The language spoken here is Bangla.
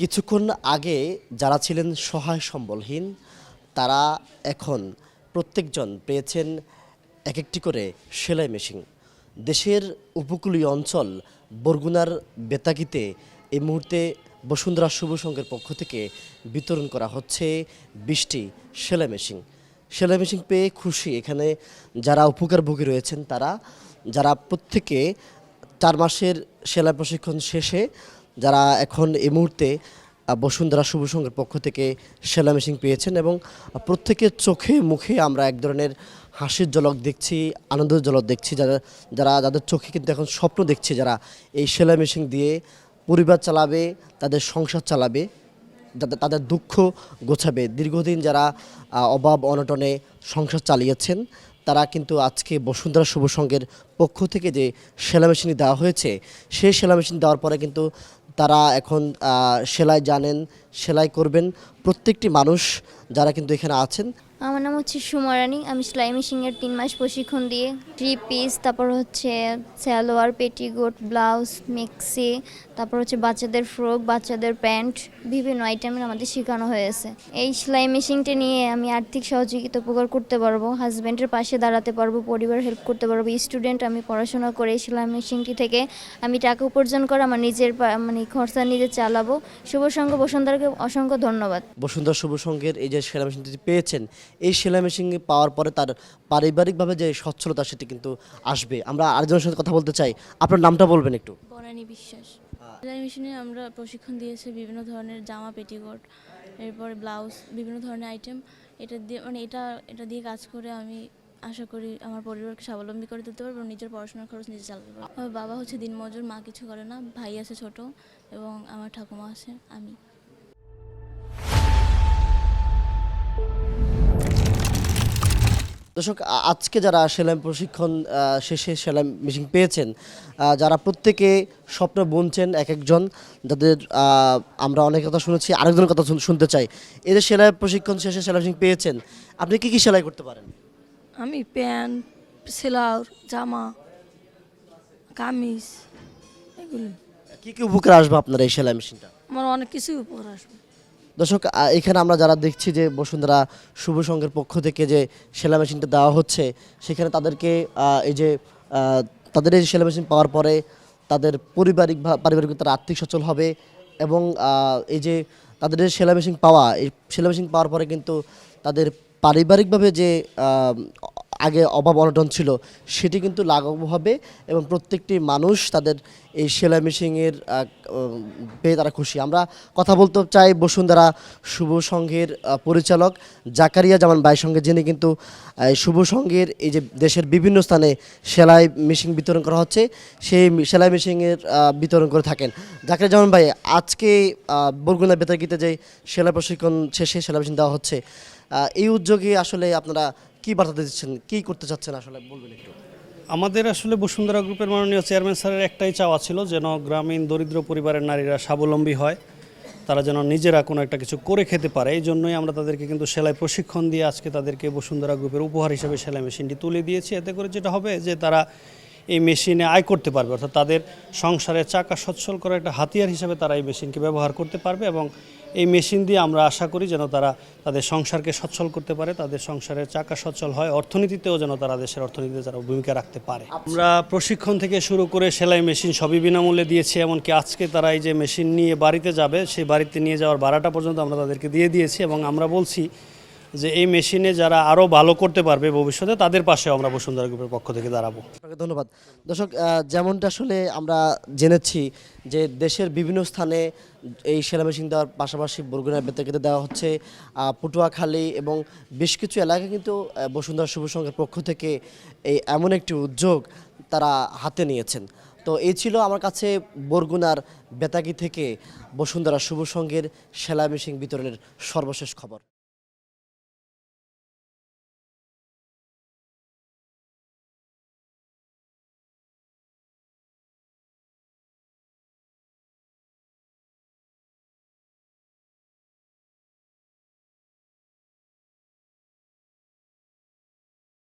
কিছুক্ষণ আগে যারা ছিলেন সহায় সম্বলহীন তারা এখন প্রত্যেকজন পেয়েছেন এক একটি করে সেলাই মেশিন। দেশের উপকূলীয় অঞ্চল বরগুনার বেতাগীতে এই মুহূর্তে বসুন্ধরা শুভ সংঘের পক্ষ থেকে বিতরণ করা হচ্ছে 20টি সেলাই মেশিন। সেলাই মেশিন পেয়ে খুশি এখানে যারা উপকারভোগী রয়েছেন তারা, যারা প্রত্যেকে 4 মাসের সেলাই প্রশিক্ষণ শেষে যারা এখন এই মুহূর্তে বসুন্ধরা শুভ সংঘের পক্ষ থেকে সেলাই মেশিন পেয়েছেন এবং প্রত্যেকের চোখে মুখে আমরা এক ধরনের হাসির ঝলক দেখছি, আনন্দের ঝলক দেখছি। যাদের চোখে কিন্তু এখন স্বপ্ন দেখছে, যারা এই সেলাই মেশিন দিয়ে পরিবার চালাবে, তাদের সংসার চালাবে, তাদের দুঃখ গোছাবে। দীর্ঘদিন যারা অভাব অনটনে সংসার চালিয়েছেন তারা কিন্তু আজকে বসুন্ধরা শুভ সংঘের পক্ষ থেকে যে সেলাই মেশিন দেওয়া হয়েছে, সেই সেলাই মেশিন দেওয়ার পরে কিন্তু তারা এখন সেলাই জানেন, সেলাই করবেন। প্রত্যেকটি মানুষ যারা কিন্তু এখানে আছেন। আমার নাম হচ্ছে সুমারানি। আমি সেলাই মেশিনের 3 মাস প্রশিক্ষণ দিয়ে 3 পিস, তারপর হচ্ছে সালোয়ার, পেটিকোট, ব্লাউজ, মেক্সি, তারপর হচ্ছে বাচ্চাদের ফ্রক, বাচ্চাদের প্যান্ট, বিভিন্ন আইটেমের আমাদের শেখানো হয়েছে। এই সেলাই মেশিনটা নিয়ে আমি আর্থিক সহযোগিতা উপকার করতে পারবো, হাজব্যান্ডের পাশে দাঁড়াতে পারবো, পরিবার হেল্প করতে পারবো। স্টুডেন্ট, আমি পড়াশোনা করে এই সেলাই মেশিনটি থেকে আমি টাকা উপার্জন করে আমার নিজের খরচা নিজে চালাবো। শুভ সংঘ বসুন্ধরাকে অসংখ্য ধন্যবাদ। বসুন্ধরা শুভ সংঘের এই যে সেলাই মেশিনটি পেয়েছেন, এই সেলাই মেশিন পাওয়ার পরে তার পারিবারিকভাবে যে সচ্ছলতা সেটি কিন্তু আসবে। আমরা আরেকজনের সাথে কথা বলতে চাই। আপনার নামটা বলবেন একটু? বনানী বিশ্বাস। সেলাই মেশিনে আমরা প্রশিক্ষণ দিয়েছি বিভিন্ন ধরনের জামা, পেটিকোট, এরপরে ব্লাউজ, বিভিন্ন ধরনের আইটেম। এটা দিয়ে এটা দিয়ে কাজ করে আমি আশা করি আমার পরিবারকে স্বাবলম্বী করে তুলতে পারবো এবং নিজের পড়াশোনার খরচ নিজে চালাতে পারবো। আমার বাবা হচ্ছে দিনমজুর, মা কিছু করে না, ভাই আছে ছোট এবং আমার ঠাকুমা আছে, আমি। দর্শক, আজকে যারা সেলাই প্রশিক্ষণ শেষে সেলাই মেশিন পেয়েছেন, যারা প্রত্যেকে স্বপ্ন বুনছেন এক একজন, যাদের আমরা অনেক কথা শুনেছি, আরেকজনের কথা শুনতে চাই। এই যে সেলাই প্রশিক্ষণ শেষে সেলাই মেশিন পেয়েছেন, আপনি কি কি সেলাই করতে পারেন? আমি প্যান্ট, সেলার, জামা, কামিজ, এগুলি। কি কি উপকার আসবে আপনার এই সেলাই মেশিনটা? আমার অনেক কিছুই উপকার আসবে। দর্শক, এখানে আমরা যারা দেখছি যে বসুন্ধরা শুভ সংঘের পক্ষ থেকে যে সেলাই মেশিনটা দেওয়া হচ্ছে, সেখানে তাদেরকে এই যে তাদের এই সেলাই মেশিন পাওয়ার পরে তাদের পারিবারিক তারা আর্থিক সচ্ছল হবে এবং এই যে তাদের এই সেলাই মেশিন এই সেলাই মেশিন পাওয়ার পরে কিন্তু তাদের পারিবারিকভাবে যে আগে অভাব অনটন ছিল সেটি কিন্তু লাঘব হবে এবং প্রত্যেকটি মানুষ তাদের এই সেলাই মেশিনের পেয়ে তারা খুশি। আমরা কথা বলতে চাই বসুন্ধরা শুভ সংঘের পরিচালক জাকারিয়া জামান ভাইয়ের সঙ্গে, যিনি কিন্তু শুভ সংঘের এই যে দেশের বিভিন্ন স্থানে সেলাই মেশিন বিতরণ করা হচ্ছে, সেই সেলাই মেশিনের বিতরণ করে থাকেন। জাকারিয়া জামান ভাই, আজকে বরগুনা বেতাগীতে যে সেলাই প্রশিক্ষণ শেষে সেলাই মেশিন দেওয়া হচ্ছে, এই উদ্যোগে আসলে আপনারা কি বার্তা দিচ্ছেন, কি করতে চাচ্ছেন আসলে বলবেন একটু? আমাদের আসলে বসুন্ধরা গ্রুপের মাননীয় চেয়ারম্যান স্যারের একটাই চাওয়া ছিল, যেন গ্রামীণ দরিদ্র পরিবারের নারীরা স্বাবলম্বী হয়, তারা যেন নিজেরা কোনো একটা কিছু করে খেতে পারে। এই জন্যই আমরা তাদেরকে কিন্তু সেলাই প্রশিক্ষণ দিয়ে আজকে তাদেরকে বসুন্ধরা গ্রুপের উপহার হিসেবে সেলাই মেশিনটি তুলে দিয়েছি। এতে করে যেটা হবে যে তারা এই মেশিনে আয় করতে পারবে, অর্থাৎ তাদের সংসারের চাকা সচ্ছল করার একটা হাতিয়ার হিসেবে তারা এই মেশিনকে ব্যবহার করতে পারবে এবং এই মেশিন দিয়ে আমরা আশা করি যেন তারা তাদের সংসারকে সচ্ছল করতে পারে, তাদের সংসারের চাকা সচ্ছল হয়, অর্থনীতিতেও যেন তারা দেশের অর্থনীতিতে যারা ভূমিকা রাখতে পারে। আমরা প্রশিক্ষণ থেকে শুরু করে সেলাই মেশিন সবই বিনামূল্যে দিয়েছি, এমনকি আজকে তারা এই যে মেশিন নিয়ে বাড়িতে যাবে, সেই বাড়িতে নিয়ে যাওয়ার ভাড়াটা পর্যন্ত আমরা তাদেরকে দিয়ে দিয়েছি এবং আমরা বলছি যে এই মেশিনে যারা আরও ভালো করতে পারবে ভবিষ্যতে, তাদের পাশে আমরা বসুন্ধরা গ্রুপের পক্ষ থেকে দাঁড়াবো। ধন্যবাদ। দর্শক, যেমনটা আসলে আমরা জেনেছি যে দেশের বিভিন্ন স্থানে এই সেলাই মেশিন দেওয়ার পাশাপাশি বরগুনা বেতাগীতে দেওয়া হচ্ছে, পটুয়াখালী এবং বেশ কিছু এলাকায় কিন্তু বসুন্ধরা শুভ সংঘের পক্ষ থেকে এই এমন একটি উদ্যোগ তারা হাতে নিয়েছেন। তো এই ছিল আমার কাছে বরগুনার বেতাগী থেকে বসুন্ধরা শুভ সংঘের সেলাই মেশিন বিতরণের সর্বশেষ খবর।